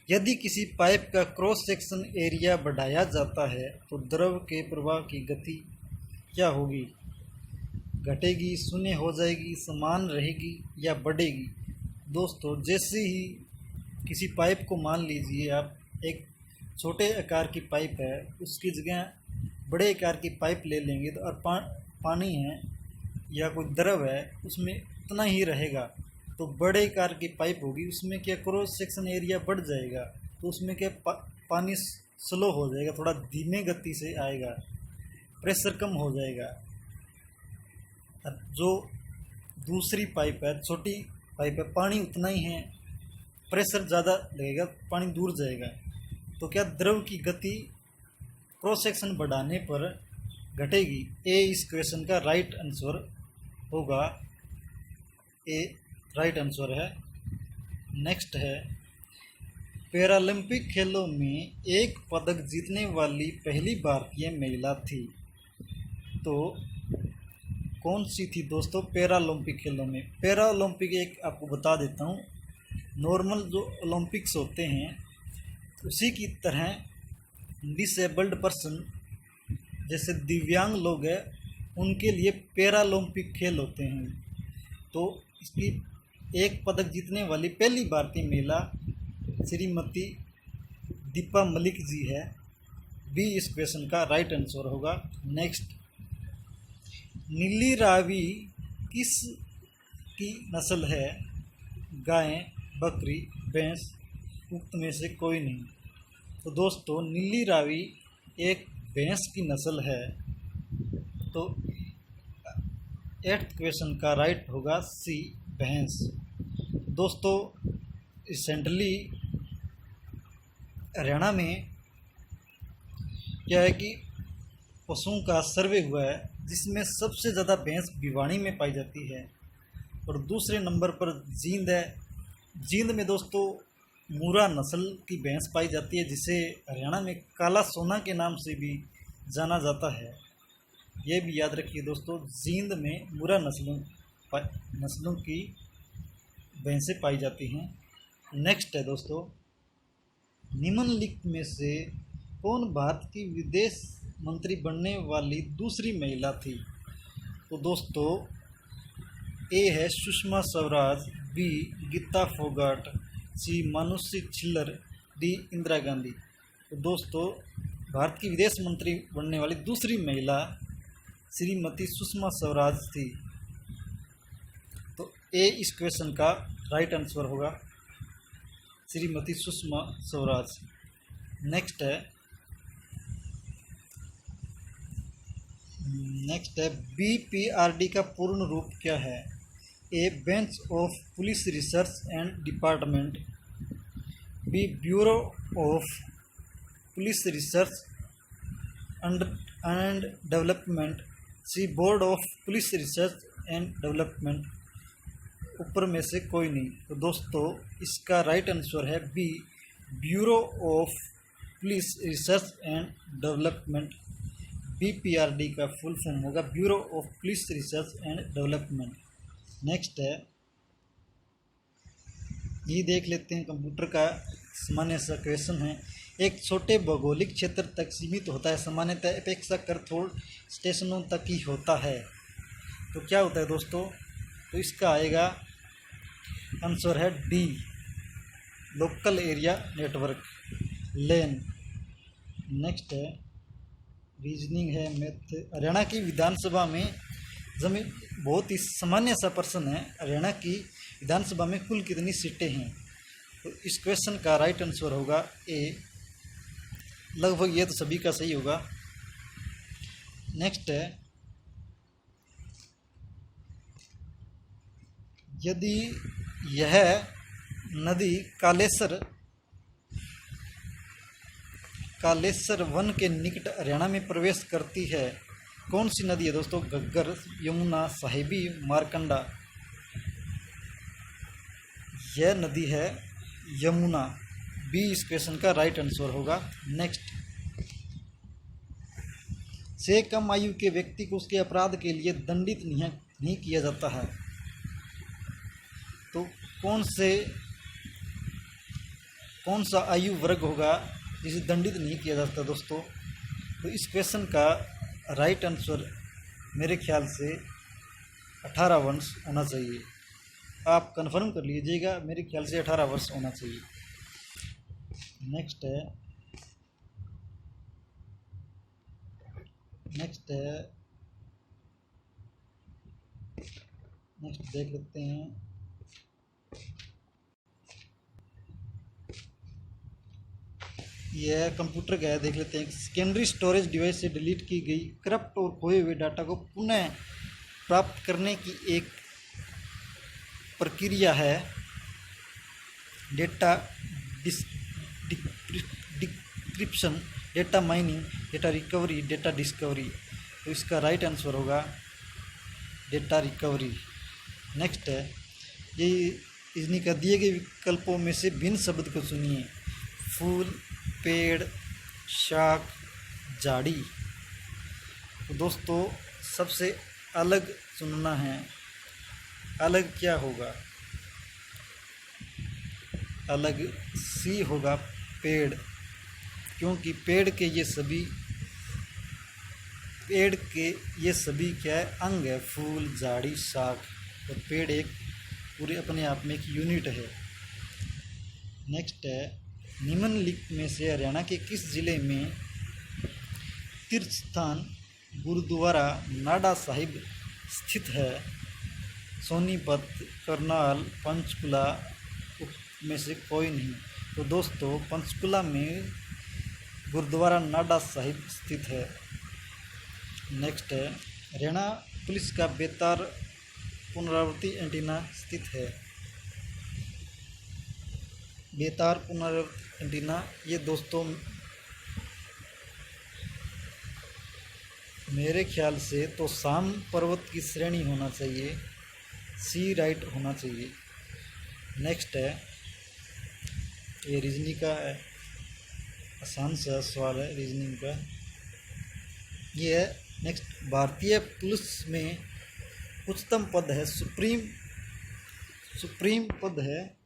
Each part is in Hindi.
यदि किसी पाइप का क्रॉस सेक्शन एरिया बढ़ाया जाता है तो द्रव के प्रवाह की गति क्या होगी? घटेगी, शून्य हो जाएगी, समान रहेगी या बढ़ेगी? दोस्तों, जैसे ही किसी पाइप को मान लीजिए आप एक छोटे आकार की पाइप है, उसकी जगह बड़े आकार की पाइप ले लेंगे तो और पानी है या कोई द्रव है उसमें उतना ही रहेगा। तो बड़े आकार की पाइप होगी, उसमें क्या क्रॉस सेक्शन एरिया बढ़ जाएगा, तो उसमें क्या पानी स्लो हो जाएगा, थोड़ा धीमे गति से आएगा, प्रेशर कम हो जाएगा। अब जो दूसरी पाइप है, छोटी पाइप है, पानी उतना ही है, प्रेशर ज़्यादा लगेगा, पानी दूर जाएगा। तो क्या द्रव की गति क्रॉस सेक्शन बढ़ाने पर घटेगी? ए इस क्वेश्चन का राइट आंसर होगा, ए राइट आंसर है। नेक्स्ट है, पैरालंपिक खेलों में एक पदक जीतने वाली पहली भारतीय महिला थी, तो कौन सी थी दोस्तों? पैरालंपिक खेलों में, पैरालंपिक एक आपको बता देता हूँ, नॉर्मल जो ओलंपिक्स होते हैं उसी की तरह डिसेबल्ड पर्सन, जैसे दिव्यांग लोग हैं, उनके लिए पैरालंपिक खेल होते हैं। तो इसकी एक पदक जीतने वाली पहली भारतीय महिला श्रीमती दीपा मलिक जी है। बी इस क्वेश्चन का राइट आंसर होगा। नेक्स्ट, नीली रावी किस की नस्ल है? गाय, बकरी, भैंस, उक्त में से कोई नहीं। तो दोस्तों, नीली रावी एक भैंस की नस्ल है। तो 8th क्वेश्चन का राइट होगा सी, भैंस। दोस्तों, रिसेंटली हरियाणा में क्या है कि पशुओं का सर्वे हुआ है, जिसमें सबसे ज़्यादा भैंस भिवानी में पाई जाती है और दूसरे नंबर पर जींद है। जींद में दोस्तों मुरा नस्ल की भैंस पाई जाती है, जिसे हरियाणा में काला सोना के नाम से भी जाना जाता है। ये भी याद रखिए दोस्तों, जींद में मुरा नस्लों की भैंसें पाई जाती हैं। नेक्स्ट है दोस्तों, निम्नलिखित में से कौन भारत की विदेश मंत्री बनने वाली दूसरी महिला थी? तो दोस्तों, ए है सुषमा स्वराज, बी गीता फोगाट, सी मानुषी छिल्लर, डी इंदिरा गांधी। तो दोस्तों, भारत की विदेश मंत्री बनने वाली दूसरी महिला श्रीमती सुषमा स्वराज थी। तो ए इस क्वेश्चन का राइट आंसर होगा, श्रीमती सुषमा स्वराज। नेक्स्ट है BPRD का पूर्ण रूप क्या है? A bench of police research and department, B bureau of police research and development, C board of police research and development, ऊपर में से कोई नहीं। तो दोस्तों, इसका राइट आंसर है B, bureau of police research and development. BPRD का फुल फॉर्म होगा bureau of police research and development. Next है, ये देख लेते हैं, कंप्यूटर का सामान्य सा क्वेश्चन है। एक छोटे भौगोलिक क्षेत्र तक सीमित होता है, सामान्यतः अपेक्षाकृत थोड़ स्टेशनों तक ही होता है। तो क्या होता है दोस्तों? तो इसका आएगा आंसर है डी, लोकल एरिया नेटवर्क, लेन। नेक्स्ट है, रीजनिंग है, मैथ। हरियाणा की विधानसभा में जमीन, बहुत ही सामान्य सा प्रश्न है, हरियाणा की विधानसभा में कुल कितनी सीटें हैं? तो इस क्वेश्चन का राइट आंसर होगा ए, लगभग ये तो सभी का सही होगा। नेक्स्ट है, यदि यह नदी कालेसर वन के निकट हरियाणा में प्रवेश करती है, कौन सी नदी है दोस्तों? घग्गर, यमुना, साहिबी, मारकंडा। यह नदी है यमुना। बी इस क्वेश्चन का राइट आंसर होगा। नेक्स्ट, से कम आयु के व्यक्ति को उसके अपराध के लिए दंडित नहीं किया जाता है, तो कौन से कौन सा आयु वर्ग होगा जिसे दंडित नहीं किया जाता दोस्तों? तो इस क्वेश्चन का राइट आंसर मेरे ख्याल से 18 वर्ष होना चाहिए। आप कंफर्म कर लीजिएगा, मेरे ख्याल से 18 वर्ष होना चाहिए। नेक्स्ट है नेक्स्ट देख लेते हैं। यह कंप्यूटर का है, देख लेते हैं। सेकेंडरी स्टोरेज डिवाइस से डिलीट की गई करप्ट और खोए हुए डाटा को पुनः प्राप्त करने की एक प्रक्रिया है data decryption, data mining, data recovery, data discovery. तो इसका राइट आंसर होगा डेटा रिकवरी। नेक्स्ट है, ये इन्हीं का दिए गए विकल्पों में से भिन्न शब्द को सुनिए। फूल, पेड़, शाख, झाड़ी। तो दोस्तों सबसे अलग चुनना है। अलग क्या होगा? अलग सी होगा, पेड़, क्योंकि पेड़ के ये सभी क्या है? अंग है। फूल, झाड़ी, शाख। और पेड़ एक पूरे अपने आप में एक यूनिट है। नेक्स्ट है, निम्नलिखित में से हरियाणा के किस जिले में तीर्थ स्थान गुरुद्वारा नाडा साहिब स्थित है? सोनीपत, करनाल, पंचकुला में से कोई नहीं। तो दोस्तों पंचकुला में गुरुद्वारा नाडा साहिब स्थित है। नेक्स्ट है, हरियाणा पुलिस का बेतार पुनरावृत्ति एंटीना स्थित है। बेतार पुनरावृत्ति एंटीना ये दोस्तों मेरे ख्याल से तो शाम पर्वत की श्रेणी होना चाहिए, सी राइट होना चाहिए। नेक्स्ट है, ये रीजनिंग का है, आसान सा सवाल है रीजनिंग का। ये है नेक्स्ट, भारतीय पुलिस में उच्चतम पद है, सुप्रीम पद है,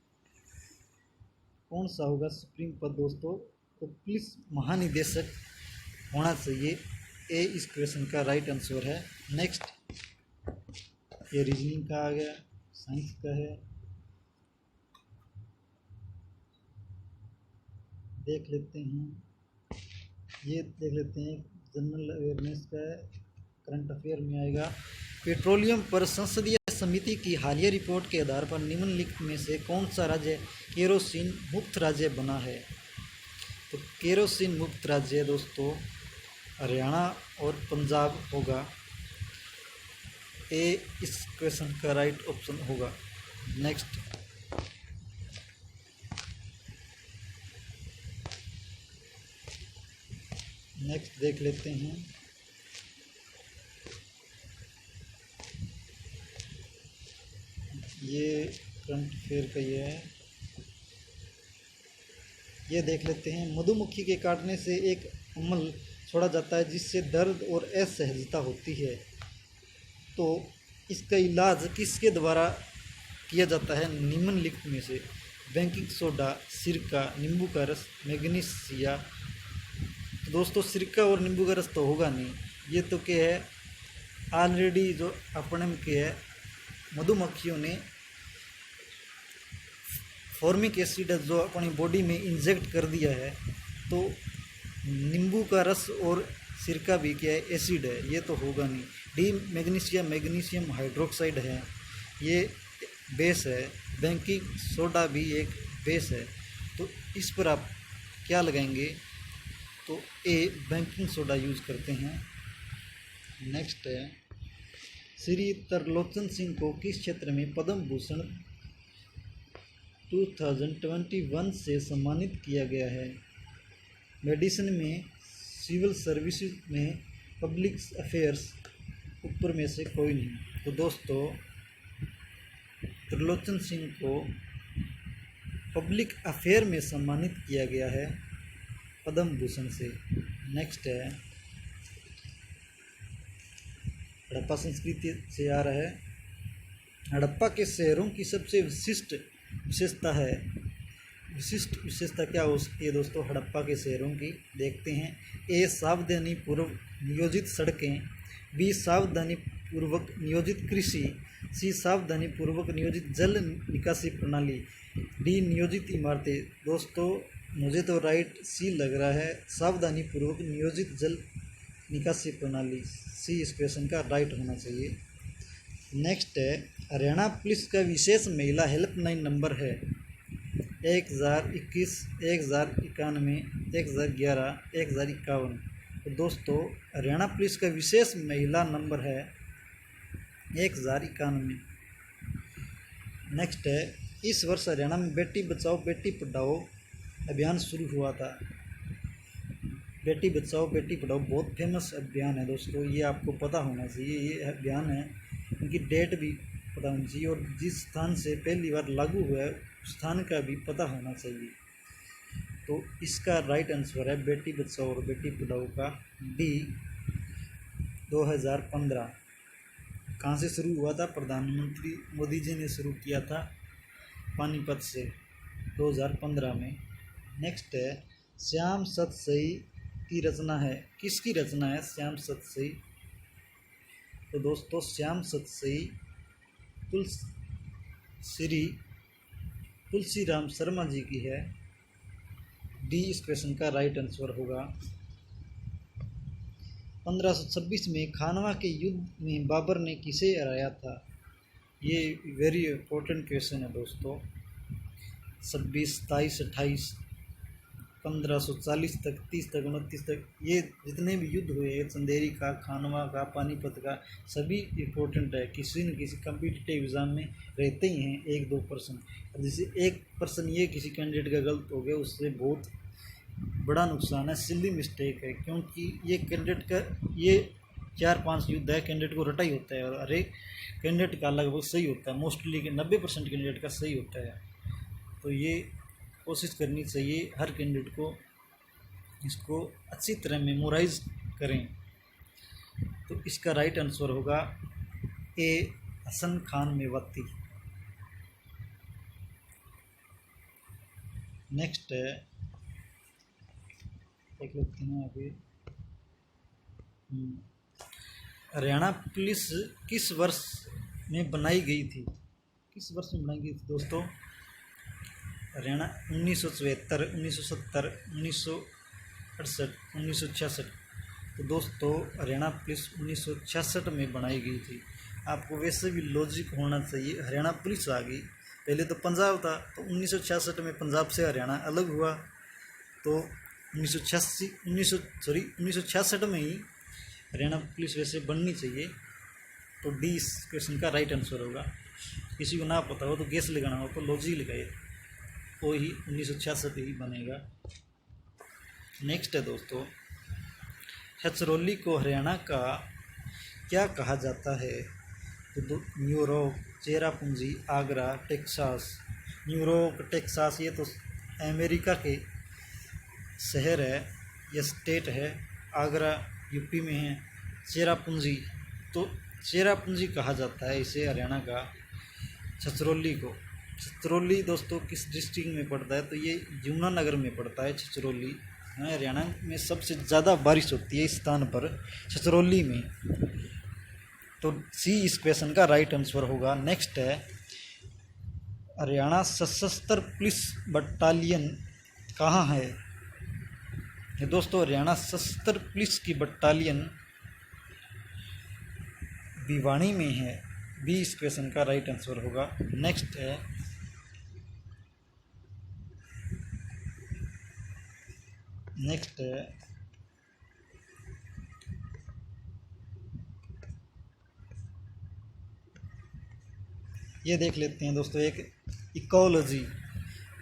कौन सा होगा सुप्रीम पद दोस्तों? तो पुलिस महानिदेशक होना चाहिए। ए इस क्वेश्चन का राइट आंसर है। नेक्स्ट, ये रीजनिंग का आ गया, साइंस का है, देख लेते हैं। ये देख लेते हैं, जनरल अवेयरनेस का है, करंट अफेयर में आएगा। पेट्रोलियम पर संसदीय समिति की हालिया रिपोर्ट के आधार पर निम्नलिखित में से कौन सा राज्य केरोसिन मुक्त राज्य बना है? तो केरोसिन मुक्त राज्य दोस्तों हरियाणा और पंजाब होगा। ए इस क्वेश्चन का राइट ऑप्शन होगा। नेक्स्ट, देख लेते हैं। ये करंट अफेयर का ये है, ये देख लेते हैं। मधुमक्खी के काटने से एक अम्ल छोड़ा जाता है जिससे दर्द और असहजता होती है। तो इसका इलाज किसके द्वारा किया जाता है? निम्नलिखित में से बेकिंग सोडा, सिरका, नींबू का रस, मैग्नीशिया। तो दोस्तों सिरका और नींबू का रस तो होगा नहीं, ये तो क्या है ऑलरेडी जो अपने में क्या है मधुमक्खियों ने फॉर्मिक एसिड जो अपनी बॉडी में इंजेक्ट कर दिया है। तो नींबू का रस और सिरका भी क्या है एसिड है, ये तो होगा नहीं। डी मैग्नीशियम हाइड्रोक्साइड है, ये बेस है। बेकिंग सोडा भी एक बेस है। तो इस पर आप क्या लगाएंगे? तो ए बेकिंग सोडा यूज़ करते हैं। नेक्स्ट है, श्री त्रिलोचन सिंह को किस क्षेत्र में पद्म भूषण 2021 से सम्मानित किया गया है? मेडिसिन में, सिविल सर्विसेज में, पब्लिक अफेयर्स, ऊपर में से कोई नहीं। तो दोस्तों त्रिलोचन सिंह को पब्लिक अफेयर में सम्मानित किया गया है पद्म भूषण से। नेक्स्ट है, हड़प्पा संस्कृति से आ रहा है। हड़प्पा के शहरों की सबसे विशिष्ट विशेषता है विशिष्ट विशेषता क्या हो सकती है दोस्तों हड़प्पा के शहरों की, देखते हैं। ए, सावधानी पूर्वक नियोजित सड़कें। बी, सावधानी पूर्वक नियोजित कृषि। सी, सावधानी पूर्वक नियोजित जल निकासी प्रणाली। डी, नियोजित इमारतें। दोस्तों मुझे तो राइट सी लग रहा है, सावधानी पूर्वक नियोजित जल निकासी प्रणाली। सी इस क्वेश्चन का राइट होना चाहिए। नेक्स्ट है, हरियाणा पुलिस का विशेष महिला हेल्पलाइन नंबर है 1021, 1091, 1011, 1051। तो दोस्तों हरियाणा पुलिस का विशेष महिला नंबर है 1091। नेक्स्ट है, इस वर्ष हरियाणा में बेटी बचाओ बेटी पढ़ाओ अभियान शुरू हुआ था। बेटी बचाओ बेटी पढ़ाओ बहुत फेमस अभियान है दोस्तों, ये आपको पता होना चाहिए। ये अभियान है, इनकी डेट भी पता होनी चाहिए और जिस स्थान से पहली बार लागू हुआ है उस स्थान का भी पता होना चाहिए। तो इसका राइट आंसर है बेटी बचाओ और बेटी पढ़ाओ का डी 2015। कहाँ से शुरू हुआ था? प्रधानमंत्री मोदी जी ने शुरू किया था पानीपत से 2015 में। नेक्स्ट है, श्याम सतसई की रचना है, किसकी रचना है श्याम सतसई? तो दोस्तों श्याम सतसई श्री तुलसीराम शर्मा जी की है। डी इस क्वेश्चन का राइट आंसर होगा। 1526 में खानवा के युद्ध में बाबर ने किसे हराया था? ये वेरी इंपॉर्टेंट क्वेश्चन है दोस्तों। 26, 27, 28, 1540 तक, 30 तक, 29 तक, ये जितने भी युद्ध हुए चंदेरी का, खानवा का, पानीपत का, सभी इम्पोर्टेंट है, किसी न किसी कम्पिटिटिव एग्ज़ाम में रहते ही हैं 1-2%। अब जैसे 1% ये किसी कैंडिडेट का गलत हो गया उससे बहुत बड़ा नुकसान है, सिली मिस्टेक है, क्योंकि ये कैंडिडेट का ये 4-5 युद्ध है, कैंडिडेट को रटा ही होता है और हर एक कैंडिडेट का लगभग सही होता है, मोस्टली 90% कैंडिडेट का सही होता है। तो ये कोशिश करनी चाहिए हर कैंडिडेट को, इसको अच्छी तरह मेमोराइज करें। तो इसका राइट आंसर होगा ए, हसन खान मेवाती। नेक्स्ट है, देख लेते हैं अभी। हरियाणा पुलिस किस वर्ष में बनाई गई थी? किस वर्ष में बनाई गई थी दोस्तों? हरियाणा 1974, 1970, 1968, 1966। तो दोस्तों हरियाणा पुलिस 1966 में बनाई गई थी। आपको वैसे भी लॉजिक होना चाहिए, हरियाणा पुलिस आ गई, पहले तो पंजाब था, तो 1966 में पंजाब से हरियाणा अलग हुआ, तो 1966 में ही हरियाणा पुलिस वैसे बननी चाहिए। तो डी इस क्वेश्चन का राइट आंसर होगा। किसी को ना पता हो तो गेस लगाना हो तो लॉजिक लगाइए, वो ही 1966 ही बनेगा। नेक्स्ट है दोस्तों, छछरौली को हरियाणा का क्या कहा जाता है? तो New York, Cherrapunji, Agra, Texas. New York, Texas ये तो अमेरिका के शहर है या स्टेट है। आगरा यूपी में है। चेरापूंजी, तो चेरापूंजी कहा जाता है इसे हरियाणा का छछरौली को। छछरौली दोस्तों किस डिस्ट्रिक्ट में पड़ता है? तो ये यमुनानगर में पड़ता है छछरौली। हरियाणा में सबसे ज़्यादा बारिश होती है इस स्थान पर, छछरौली में। तो सी इस क्वेश्चन का राइट आंसर होगा। नेक्स्ट है, हरियाणा सशस्त्र पुलिस बटालियन कहाँ है? ये दोस्तों हरियाणा सशस्त्र पुलिस की बटालियन भिवानी में है। बी इस क्वेश्चन का राइट आंसर होगा। नेक्स्ट है, ये देख लेते हैं दोस्तों, एक इकोलॉजी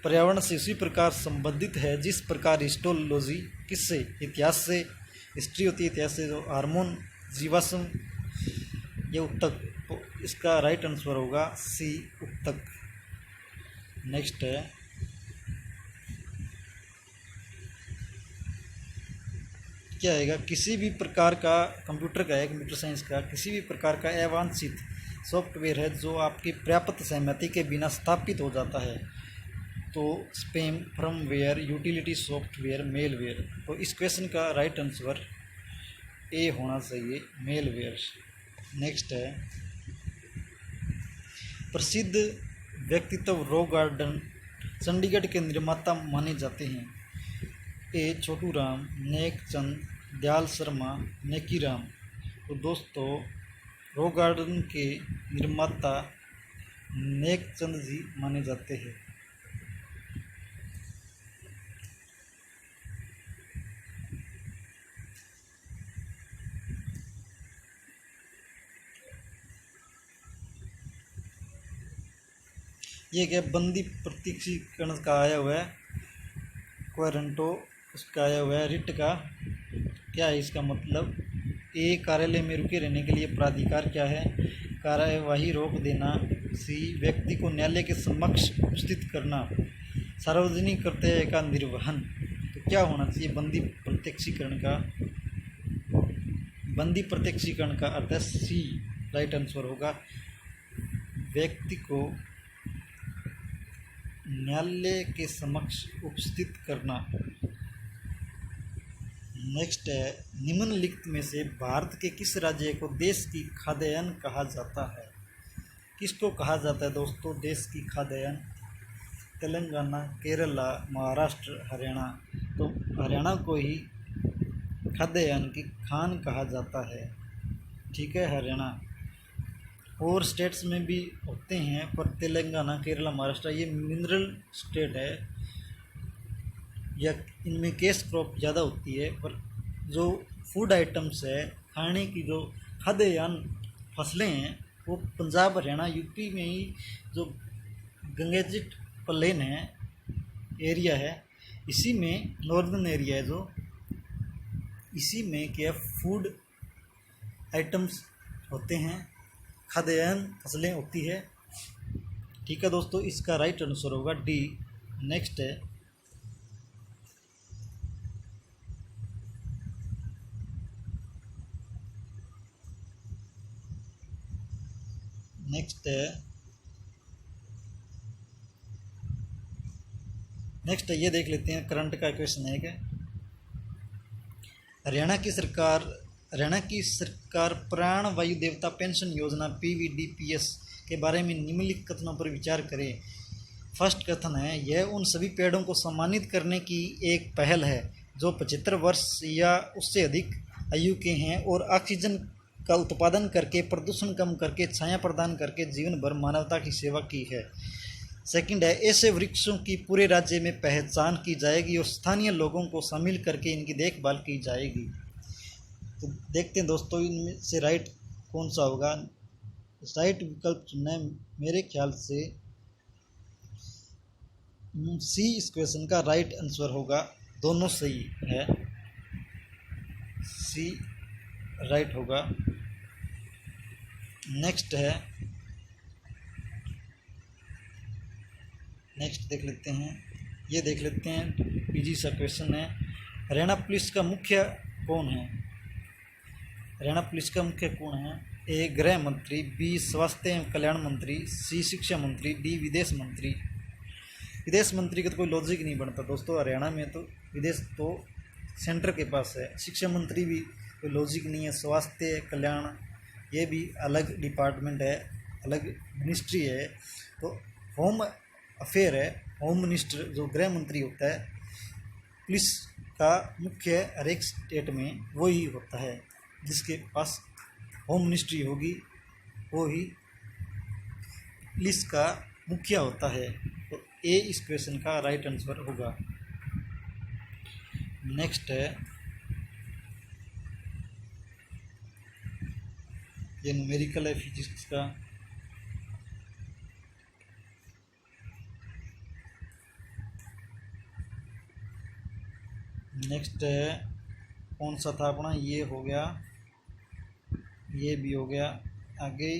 पर्यावरण से उसी प्रकार संबंधित है जिस प्रकार हिस्टोलॉजी किससे? इतिहास से। हिस्ट्री होती है इतिहास से, जो हार्मोन, जीवाश्म, ये उत्तक। तो इसका राइट आंसर होगा सी, उत्तक। नेक्स्ट है, क्या आएगा? किसी भी प्रकार का कंप्यूटर का है, कंप्यूटर साइंस का, किसी भी प्रकार का अवांछित सॉफ्टवेयर है जो आपकी पर्याप्त सहमति के बिना स्थापित हो जाता है। तो spam, firmware, utility software, malware. तो इस क्वेश्चन का राइट आंसर ए होना चाहिए, मेलवेयर। नेक्स्ट है, प्रसिद्ध व्यक्तित्व रॉक गार्डन चंडीगढ़ के निर्माता माने जाते हैं। ए छोटू राम, नेक चंद, दयाल शर्मा, नेकी राम। तो दोस्तों रॉक गार्डन के निर्माता नेक चंद जी माने जाते हैं। ये क्या बंदी प्रत्यक्षीकरण का आया हुआ है, क्वारंटो उसका आया हुआ है, रिट का क्या है इसका मतलब। ए कार्यालय में रुके रहने के लिए प्राधिकार क्या है, कार्यवाही रोक देना। सी व्यक्ति को न्यायालय के समक्ष उपस्थित करना। सार्वजनिक कर्तव्य का निर्वहन। तो क्या होना चाहिए बंदी प्रत्यक्षीकरण का, बंदी प्रत्यक्षीकरण का अर्थ है सी, राइट आंसर होगा। व्यक्ति को न्यायालय के समक्ष उपस्थित करना। नेक्स्ट है, निम्नलिखित में से भारत के किस राज्य को देश की खाद्यान्न कहा जाता है। किसको कहा जाता है दोस्तों देश की खाद्यान्न? तेलंगाना, केरला, महाराष्ट्र, हरियाणा। तो हरियाणा को ही खाद्यान्न की खान कहा जाता है, ठीक है, हरियाणा। और स्टेट्स में भी होते हैं पर तेलंगाना, केरला, महाराष्ट्र ये मिनरल स्टेट है, या इनमें कैश क्रॉप ज़्यादा होती है। पर जो फूड आइटम्स है, खाने की जो खाद्यान्न फसलें हैं, वो पंजाब, हरियाणा, यूपी में ही जो गंगेजिट प्लेन है, एरिया है, इसी में नॉर्दर्न एरिया है जो, इसी में क्या फूड आइटम्स होते हैं, खाद्यान्न फसलें होती है, ठीक है दोस्तों। इसका राइट आंसर होगा डी। नेक्स्ट है, नेक्स्ट ये देख लेते हैं, करंट का क्वेश्चन है क्या। हरियाणा की सरकार प्राण वायु देवता पेंशन योजना PVDPS के बारे में निम्नलिखित कथनों पर विचार करें। फर्स्ट कथन है, यह उन सभी पेड़ों को सम्मानित करने की एक पहल है जो 75 वर्ष या उससे अधिक आयु के हैं और ऑक्सीजन का उत्पादन करके, प्रदूषण कम करके, छाया प्रदान करके जीवन भर मानवता की सेवा की है। सेकंड है, ऐसे वृक्षों की पूरे राज्य में पहचान की जाएगी और स्थानीय लोगों को शामिल करके इनकी देखभाल की जाएगी। तो देखते हैं दोस्तों इनमें से राइट कौन सा होगा। राइट विकल्प चुनना मेरे ख्याल से सी इस क्वेश्चन का राइट आंसर होगा, दोनों सही है, सी राइट होगा। नेक्स्ट देख लेते हैं, ये देख लेते हैं, इजी सा क्वेश्चन है। हरियाणा पुलिस का मुख्य कौन है? हरियाणा पुलिस का मुख्य कौन है? ए गृह मंत्री, बी स्वास्थ्य एवं कल्याण मंत्री, सी शिक्षा मंत्री, डी विदेश मंत्री। विदेश मंत्री का तो कोई लॉजिक नहीं बनता दोस्तों, हरियाणा में तो विदेश तो सेंटर के पास है। शिक्षा मंत्री भी कोई लॉजिक नहीं है। स्वास्थ्य कल्याण ये भी अलग डिपार्टमेंट है, अलग मिनिस्ट्री है। तो होम अफेयर है, होम मिनिस्टर जो गृह मंत्री होता है, पुलिस का मुख्य हर एक स्टेट में वो ही होता है, जिसके पास होम मिनिस्ट्री होगी वो ही पुलिस का मुखिया होता है। तो ए इस क्वेश्चन का राइट आंसर होगा। नेक्स्ट है, ये न्यूमेरिकल है फिजिक्स का। नेक्स्ट है कौन सा था अपना, ये हो गया, ये भी हो गया। आगे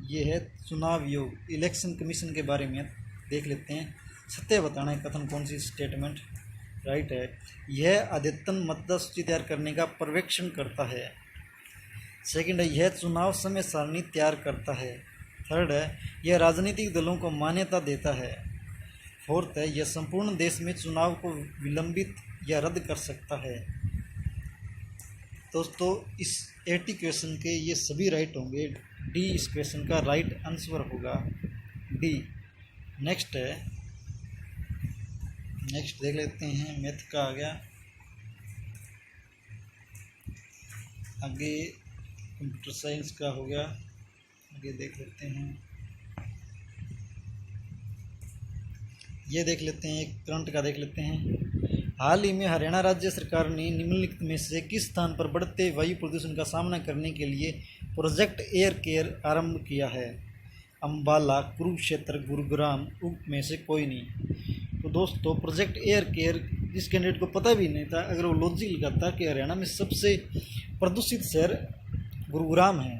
ये है चुनाव योग, इलेक्शन कमीशन के बारे में देख लेते हैं। सत्य बताना है कथन कौन सी स्टेटमेंट राइट है। यह अद्यतन मतदाता सूची तैयार करने का पर्यवेक्षण करता है। सेकंड है, यह चुनाव समय सारणी तैयार करता है। थर्ड है, यह राजनीतिक दलों को मान्यता देता है। फोर्थ है, यह संपूर्ण देश में चुनाव को विलंबित या रद्द कर सकता है। दोस्तों इस 80 क्वेश्चन के ये सभी राइट होंगे। डी इस क्वेश्चन का राइट आंसर होगा, डी। नेक्स्ट देख लेते हैं, मैथ का आ गया। आगे कंप्यूटर साइंस का हो गया, आगे देख लेते हैं। ये देख लेते हैं, एक करंट का देख लेते हैं। हाल ही में हरियाणा राज्य सरकार ने निम्नलिखित में से किस स्थान पर बढ़ते वायु प्रदूषण का सामना करने के लिए प्रोजेक्ट एयर केयर आरंभ किया है? अम्बाला, कुरुक्षेत्र, गुरुग्राम, उक्त में से कोई नहीं। तो दोस्तों प्रोजेक्ट एयर केयर जिस कैंडिडेट को पता भी नहीं था, अगर वो लॉजिक लगाता कि हरियाणा में सबसे प्रदूषित शहर गुरुग्राम है,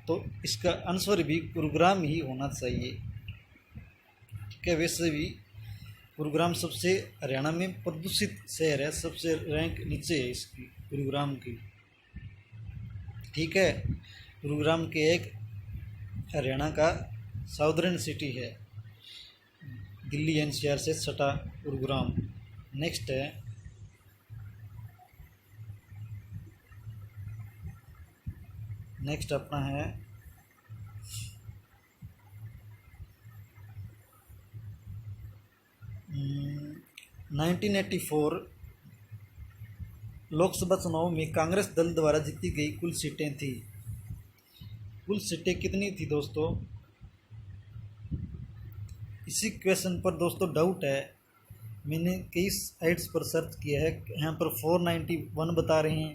तो इसका आंसर भी गुरुग्राम ही होना चाहिए। ठीक है, वैसे भी गुरुग्राम सबसे हरियाणा में प्रदूषित शहर है, सबसे रैंक नीचे है इसकी, गुरुग्राम की। ठीक है, गुरुग्राम के एक हरियाणा का साउदर्न सिटी है, दिल्ली एनसीआर से सटा गुरुग्राम। नेक्स्ट अपना है 1984 लोकसभा चुनाव में कांग्रेस दल द्वारा जीती गई कुल सीटें थी। कुल सीटें कितनी थी दोस्तों? इसी क्वेश्चन पर दोस्तों डाउट है, मैंने कई साइट्स पर सर्च किया है। यहाँ पर 491 बता रहे हैं,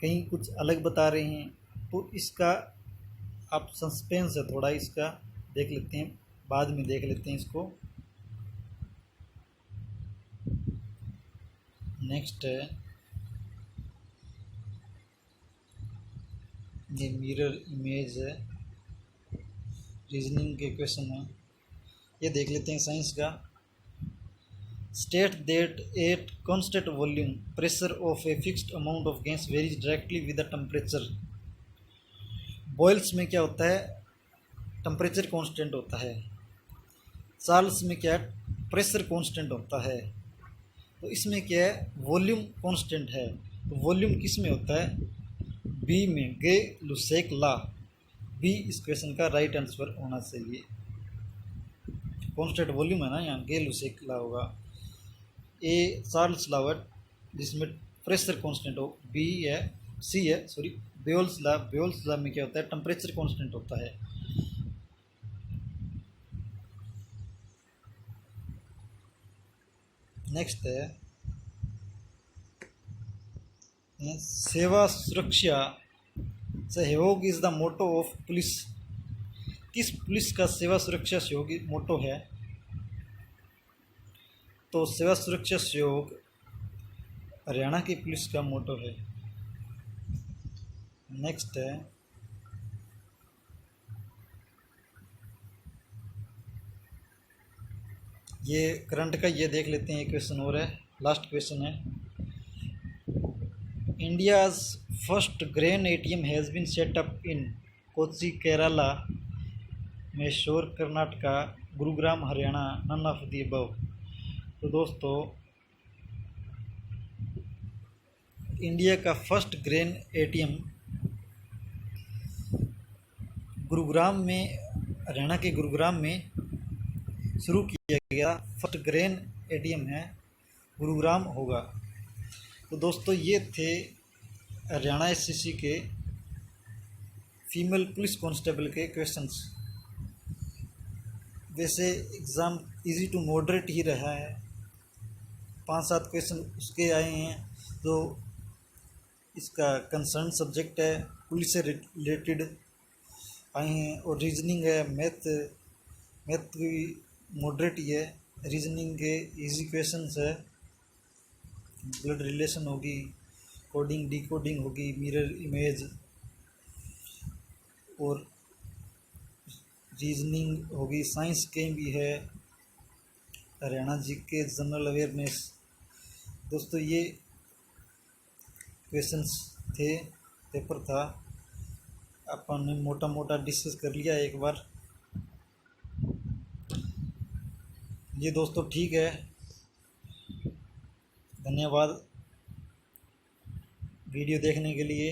कहीं कुछ अलग बता रहे हैं, तो इसका आप सस्पेंस है थोड़ा, इसका देख लेते हैं, बाद में देख लेते हैं इसको। नेक्स्ट ये मिरर इमेज है, रीजनिंग के क्वेश्चन है, ये देख लेते हैं साइंस का। State that at constant volume pressure of a fixed amount of gas varies directly with the temperature. Boyle's में क्या होता है? टेम्परेचर कांस्टेंट होता है। चार्ल्स में क्या है? प्रेशर कांस्टेंट होता है। तो इसमें क्या है? वॉल्यूम कांस्टेंट है। तो वॉल्यूम किस में होता है? बी में, गे लुसेक लॉ। बी इस क्वेश्चन का राइट आंसर होना चाहिए। कांस्टेंट वॉल्यूम है ना, यहाँ गे लुसेक लॉ होगा। ए चार्ल्स लॉ है जिसमें प्रेशर कांस्टेंट हो, बी है, सी है सॉरी बेयोल्स लॉ। बेयोल्स लॉ में क्या होता है? टेम्परेचर कांस्टेंट होता है। नेक्स्ट है सेवा सुरक्षा सहयोग is the motto of police. किस पुलिस का सेवा सुरक्षा सहयोग मोटो है? तो सेवा सुरक्षा सहयोग हरियाणा की पुलिस का मोटो है। नेक्स्ट है ये करंट का, ये देख लेते हैं, एक क्वेश्चन और है, लास्ट क्वेश्चन है। India's first grain ATM has been set up in Kochi Kerala, Mysore Karnataka, Gurugram Haryana, none of the above. तो दोस्तों इंडिया का फर्स्ट ग्रेन एटीएम गुरुग्राम में, हरियाणा के गुरुग्राम में शुरू किया गया। फर्स्ट ग्रेन एटीएम है, गुरुग्राम होगा। तो दोस्तों ये थे हरियाणा एससीसी के फीमेल पुलिस कांस्टेबल के क्वेश्चंस। वैसे एग्ज़ाम इजी टू मॉडरेट ही रहा है, 5-7 क्वेश्चन उसके आए हैं जो इसका कंसर्न सब्जेक्ट है, पुलिस से रिलेटेड आए हैं। और रीजनिंग है, मैथ भी मॉडरेट ही है, रीजनिंग के इजी क्वेश्चंस है, ब्लड रिलेशन होगी, कोडिंग डिकोडिंग होगी, मिरर इमेज और रीजनिंग होगी, साइंस के भी है, हरियाणा जीके, जनरल अवेयरनेस। दोस्तों ये क्वेश्चंस थे, पेपर था, अपन ने मोटा मोटा डिस्कस कर लिया एक बार। जी दोस्तों ठीक है, धन्यवाद वीडियो देखने के लिए।